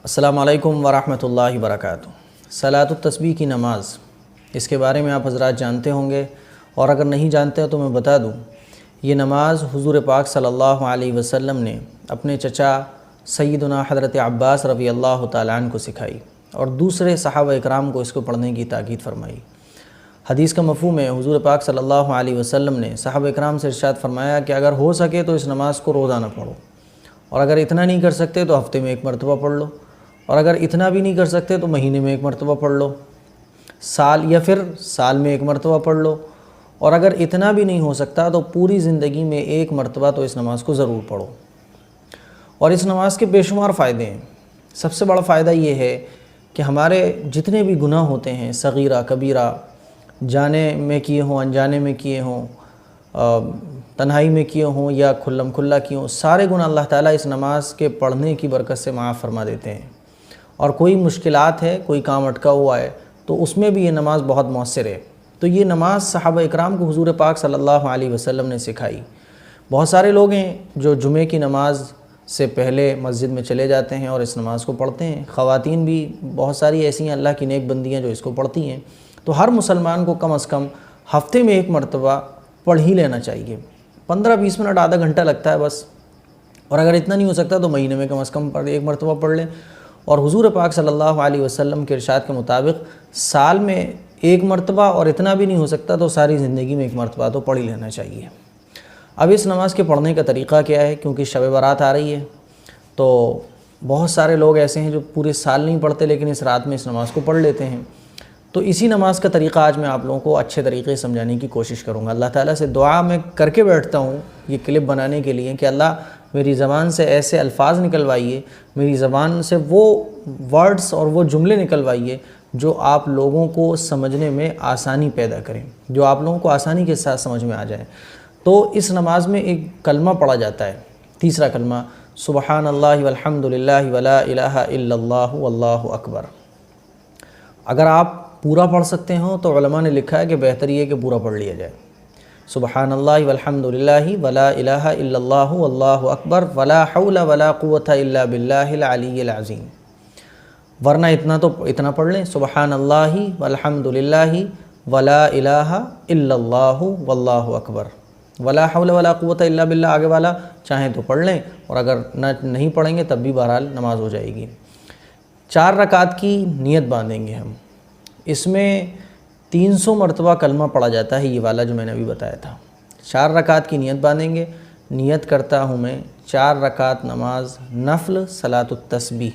السلام علیکم ورحمۃ اللہ وبرکاتہ۔ صلاۃ التسبیح کی نماز، اس کے بارے میں آپ حضرات جانتے ہوں گے، اور اگر نہیں جانتے ہو تو میں بتا دوں۔ یہ نماز حضور پاک صلی اللہ علیہ وسلم نے اپنے چچا سیدنا حضرت عباس رضی اللہ تعالیٰ عنہ کو سکھائی اور دوسرے صحابہ اکرام کو اس کو پڑھنے کی تاکید فرمائی۔ حدیث کا مفہوم ہے، حضور پاک صلی اللہ علیہ وسلم نے صحابہ اکرام سے ارشاد فرمایا کہ اگر ہو سکے تو اس نماز کو روزانہ پڑھو، اور اگر اتنا نہیں کر سکتے تو ہفتے میں ایک مرتبہ پڑھ لو، اور اگر اتنا بھی نہیں کر سکتے تو مہینے میں ایک مرتبہ پڑھ لو، سال میں ایک مرتبہ پڑھ لو، اور اگر اتنا بھی نہیں ہو سکتا تو پوری زندگی میں ایک مرتبہ تو اس نماز کو ضرور پڑھو۔ اور اس نماز کے بے شمار فائدے ہیں۔ سب سے بڑا فائدہ یہ ہے کہ ہمارے جتنے بھی گناہ ہوتے ہیں، صغیرہ کبیرہ، جانے میں کیے ہوں، انجانے میں کیے ہوں، تنہائی میں کیے ہوں یا کھلم کھلا کیے ہوں، سارے گناہ اللہ تعالیٰ اس نماز کے پڑھنے کی برکت سے معاف فرما دیتے ہیں۔ اور کوئی مشکلات ہے، کوئی کام اٹکا ہوا ہے تو اس میں بھی یہ نماز بہت مؤثر ہے۔ تو یہ نماز صحابہ اکرام کو حضور پاک صلی اللہ علیہ وسلم نے سکھائی۔ بہت سارے لوگ ہیں جو جمعے کی نماز سے پہلے مسجد میں چلے جاتے ہیں اور اس نماز کو پڑھتے ہیں۔ خواتین بھی بہت ساری ایسی ہیں، اللہ کی نیک بندیاں جو اس کو پڑھتی ہیں۔ تو ہر مسلمان کو کم از کم ہفتے میں ایک مرتبہ پڑھ ہی لینا چاہیے۔ 15-20 منٹ، آدھا گھنٹہ لگتا ہے بس، اور اگر اتنا نہیں ہو سکتا تو مہینے میں کم از کم ایک مرتبہ پڑھ لیں۔ اور حضور پاک صلی اللہ علیہ وسلم کے ارشاد کے مطابق سال میں ایک مرتبہ، اور اتنا بھی نہیں ہو سکتا تو ساری زندگی میں ایک مرتبہ تو پڑھ ہی لینا چاہیے۔ اب اس نماز کے پڑھنے کا طریقہ کیا ہے؟ کیونکہ شب برات آ رہی ہے تو بہت سارے لوگ ایسے ہیں جو پورے سال نہیں پڑھتے لیکن اس رات میں اس نماز کو پڑھ لیتے ہیں۔ تو اسی نماز کا طریقہ آج میں آپ لوگوں کو اچھے طریقے سے سمجھانے کی کوشش کروں گا۔ اللہ تعالیٰ سے دعا میں کر کے بیٹھتا ہوں یہ کلپ بنانے کے لیے کہ اللہ میری زبان سے ایسے الفاظ نکلوائیے، میری زبان سے وہ ورڈز اور وہ جملے نکلوائیے جو آپ لوگوں کو سمجھنے میں آسانی پیدا کریں، جو آپ لوگوں کو آسانی کے ساتھ سمجھ میں آ جائیں۔ تو اس نماز میں ایک کلمہ پڑھا جاتا ہے، تیسرا کلمہ، سبحان اللہ والحمد للہ ولا الہ الا اللہ واللہ اکبر۔ اگر آپ پورا پڑھ سکتے ہوں تو علماء نے لکھا ہے کہ بہتر یہ ہے کہ پورا پڑھ لیا جائے۔ سبحان اللہ والحمد للہ ولا الہ الا اللہ واللہ اکبر ولا حول ولا قوۃ الا باللہ العلی العظیم۔ ورنہ اتنا پڑھ لیں، سبحان اللہ والحمد للہ ولا الہ الا اللہ واللہ اکبر ولا حول ولا قوۃ الا باللہ۔ آگے والا چاہیں تو پڑھ لیں، اور اگر نہیں پڑھیں گے تب بھی بہرحال نماز ہو جائے گی۔ 4 رکعت کی نیت باندھیں گے ہم، اس میں 300 مرتبہ کلمہ پڑھا جاتا ہے، یہ والا جو میں نے ابھی بتایا تھا۔ 4 رکعت کی نیت باندھیں گے۔ نیت کرتا ہوں میں 4 رکعت نماز نفل صلاۃ التسبیح،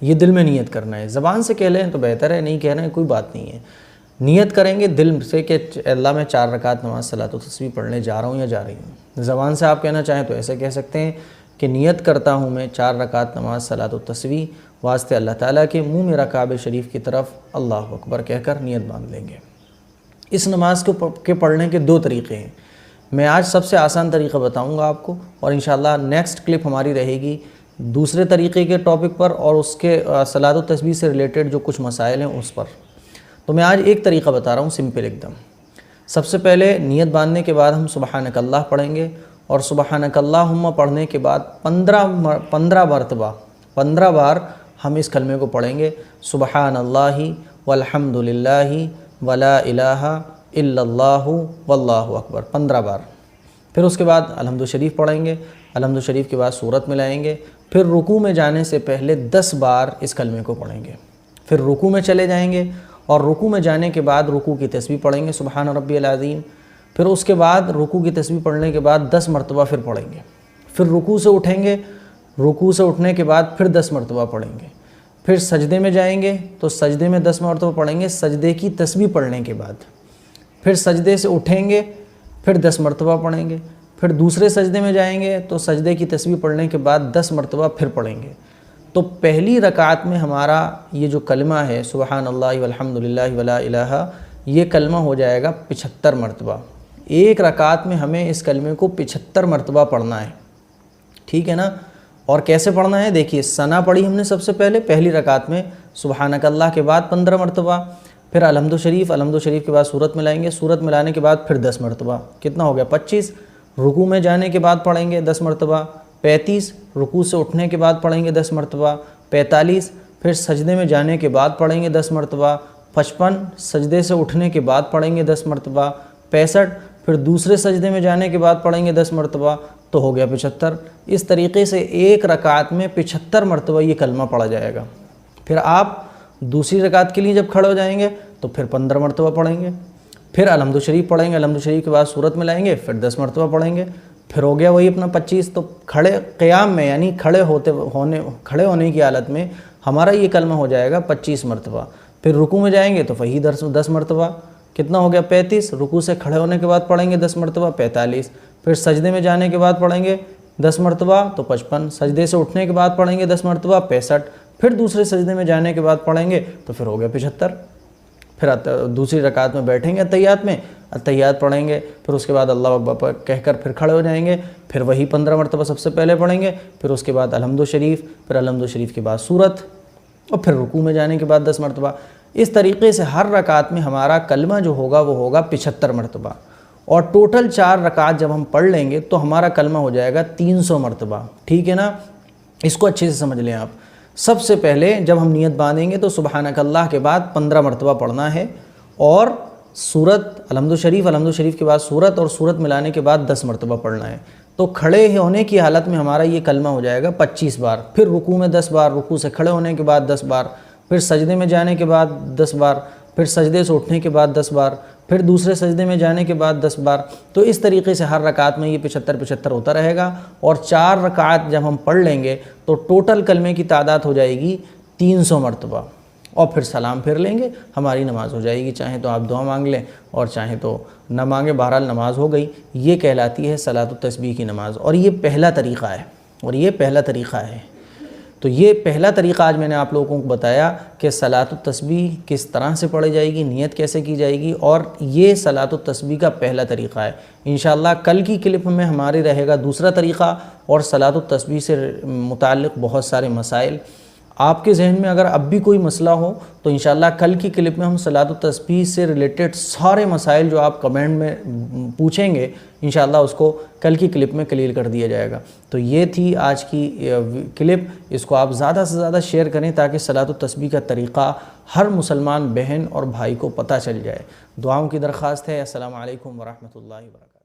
یہ دل میں نیت کرنا ہے۔ زبان سے کہہ لیں تو بہتر ہے، نہیں کہہ رہے ہیں کوئی بات نہیں ہے۔ نیت کریں گے دل سے کہ اللہ میں 4 رکعت نماز صلاۃ التسبیح پڑھنے جا رہا ہوں یا جا رہی ہوں۔ زبان سے آپ کہنا چاہیں تو ایسے کہہ سکتے ہیں کہ نیت کرتا ہوں میں 4 رکعت نماز صلاۃ التسبیح، واسطے اللہ تعالیٰ کے منہ میرا کعبہ شریف کی طرف اللہ اکبر کہہ کر نیت باندھ لیں گے۔ اس نماز کے پڑھنے کے 2 طریقے ہیں۔ میں آج سب سے آسان طریقہ بتاؤں گا آپ کو، اور انشاءاللہ نیکسٹ کلپ ہماری رہے گی دوسرے طریقے کے ٹاپک پر اور اس کے صلاۃ التسبیح سے ریلیٹڈ جو کچھ مسائل ہیں اس پر۔ تو میں آج ایک طریقہ بتا رہا ہوں، سمپل ایک دم۔ سب سے پہلے نیت باندھنے کے بعد ہم سبحانک اللہ پڑھیں گے، اور سبحانک اللہم پڑھنے کے بعد 15 بار ہم اس کلمے کو پڑھیں گے، سبحان اللہ والحمد للہ ولا الہ الا اللہ واللہ اکبر، 15 بار۔ پھر اس کے بعد الحمد شریف پڑھیں گے، الحمد شریف کے بعد سورت ملائیں گے، پھر رکوع میں جانے سے پہلے 10 بار اس کلمے کو پڑھیں گے۔ پھر رکوع میں چلے جائیں گے، اور رکوع میں جانے کے بعد رکوع کی تسبیح پڑھیں گے، سبحان ربی العظیم۔ پھر اس کے بعد رکوع کی تسبیح پڑھنے کے بعد 10 مرتبہ پھر پڑھیں گے۔ پھر رکوع سے اٹھیں گے، رکوع سے اٹھنے کے بعد پھر 10 مرتبہ پڑھیں گے۔ پھر سجدے میں جائیں گے تو سجدے میں 10 مرتبہ پڑھیں گے سجدے کی تسبیح پڑھنے کے بعد۔ پھر سجدے سے اٹھیں گے، پھر 10 مرتبہ پڑھیں گے۔ پھر دوسرے سجدے میں جائیں گے تو سجدے کی تسبیح پڑھنے کے بعد 10 مرتبہ پھر پڑھیں گے۔ تو پہلی رکعت میں ہمارا یہ جو کلمہ ہے سبحان اللہ والحمد للہ ولا الہ، یہ کلمہ ہو جائے گا 75 مرتبہ۔ ایک رکعت میں ہمیں اس کلمے کو 75 مرتبہ پڑھنا ہے، ٹھیک ہے نا؟ اور کیسے پڑھنا ہے؟ دیکھیے، ثنا پڑھی ہم نے سب سے پہلی رکعت میں سبحانک اللہ کے بعد 15 مرتبہ، پھر الحمد شریف کے بعد سورت ملائیں گے، سورت ملانے کے بعد پھر 10 مرتبہ، کتنا ہو گیا؟ 25۔ رکوع میں جانے کے بعد پڑھیں گے 10 مرتبہ، 35 رکوع سے اٹھنے کے بعد پڑھیں گے 10 مرتبہ، 45, پھر سجدے میں جانے کے بعد پڑھیں گے 10 مرتبہ، 55 سجدے سے اٹھنے کے بعد پڑھیں گے 10 مرتبہ، 65 پھر دوسرے سجدے میں جانے کے بعد پڑھیں گے 10 مرتبہ، تو ہو گیا 75۔ اس طریقے سے ایک رکعت میں 75 مرتبہ یہ کلمہ پڑھا جائے گا۔ پھر آپ دوسری رکعت کے لیے جب کھڑے ہو جائیں گے تو پھر 15 مرتبہ پڑھیں گے، پھر الحمد شریف پڑھیں گے، الحمد شریف کے بعد سورت میں لائیں گے، پھر 10 مرتبہ پڑھیں گے، پھر ہو گیا وہی اپنا 25۔ تو کھڑے قیام میں یعنی کھڑے ہونے کی حالت میں ہمارا یہ کلمہ ہو جائے گا 25 مرتبہ۔ پھر رکوع میں جائیں گے تو وہی 10 مرتبہ، کتنا ہو گیا 35۔ رکوع سے کھڑے ہونے کے بعد پڑھیں گے 10 مرتبہ، 45۔ پھر سجدے میں جانے کے بعد پڑھیں گے 10 مرتبہ تو 55۔ سجدے سے اٹھنے کے بعد پڑھیں گے 10 مرتبہ، 65۔ پھر دوسرے سجدے میں جانے کے بعد پڑھیں گے تو پھر ہو گیا 75۔ پھر دوسری رکعت میں بیٹھیں گے اتحیات میں، اتحیات پڑھیں گے، پھر اس کے بعد اللہ اکبر کہہ کر پھر کھڑے ہو جائیں گے، پھر وہی 15 مرتبہ سب سے پہلے پڑھیں گے، پھر اس کے بعد الحمد شریف، پھر الحمد شریف کے بعد سورت، اور پھر رکوع میں جانے کے بعد 10 مرتبہ۔ اس طریقے سے ہر رکعت میں ہمارا کلمہ جو ہوگا وہ ہوگا 75 مرتبہ، اور ٹوٹل 4 رکعت جب ہم پڑھ لیں گے تو ہمارا کلمہ ہو جائے گا 300 مرتبہ۔ ٹھیک ہے نا؟ اس کو اچھے سے سمجھ لیں آپ۔ سب سے پہلے جب ہم نیت باندھیں گے تو سبحانک اللہ کے بعد 15 مرتبہ پڑھنا ہے، اور سورت الحمد شریف کے بعد سورت، اور سورت ملانے کے بعد 10 مرتبہ پڑھنا ہے۔ تو کھڑے ہونے کی حالت میں ہمارا یہ کلمہ ہو جائے گا 25 بار، پھر رکوع میں 10 بار، رکوع سے کھڑے ہونے کے بعد 10 بار، پھر سجدے میں جانے کے بعد 10 بار، پھر سجدے سے اٹھنے کے بعد 10 بار، پھر دوسرے سجدے میں جانے کے بعد 10 بار۔ تو اس طریقے سے ہر رکعت میں یہ 75 ہوتا رہے گا، اور 4 رکعت جب ہم پڑھ لیں گے تو ٹوٹل کلمے کی تعداد ہو جائے گی 300 مرتبہ، اور پھر سلام پھر لیں گے، ہماری نماز ہو جائے گی۔ چاہیں تو آپ دعا مانگ لیں اور چاہیں تو نہ مانگیں، بہرحال نماز ہو گئی۔ یہ کہلاتی ہے صلاۃ التسبیح کی نماز، اور یہ پہلا طریقہ ہے، تو یہ پہلا طریقہ آج میں نے آپ لوگوں کو بتایا کہ صلاۃ التسبیح کس طرح سے پڑھی جائے گی، نیت کیسے کی جائے گی، اور یہ صلاۃ التسبیح کا پہلا طریقہ ہے۔ انشاءاللہ کل کی کلپ میں ہمارے رہے گا دوسرا طریقہ، اور صلاۃ التسبیح سے متعلق بہت سارے مسائل۔ آپ کے ذہن میں اگر اب بھی کوئی مسئلہ ہو تو انشاءاللہ کل کی کلپ میں ہم صلاۃ التسبیح سے ریلیٹڈ سارے مسائل جو آپ کمنٹ میں پوچھیں گے انشاءاللہ اس کو کل کی کلپ میں کلیئر کر دیا جائے گا۔ تو یہ تھی آج کی کلپ، اس کو آپ زیادہ سے زیادہ شیئر کریں تاکہ صلاۃ التسبیح کا طریقہ ہر مسلمان بہن اور بھائی کو پتہ چل جائے۔ دعاؤں کی درخواست ہے۔ السلام علیکم ورحمۃ اللہ وبرکاتہ۔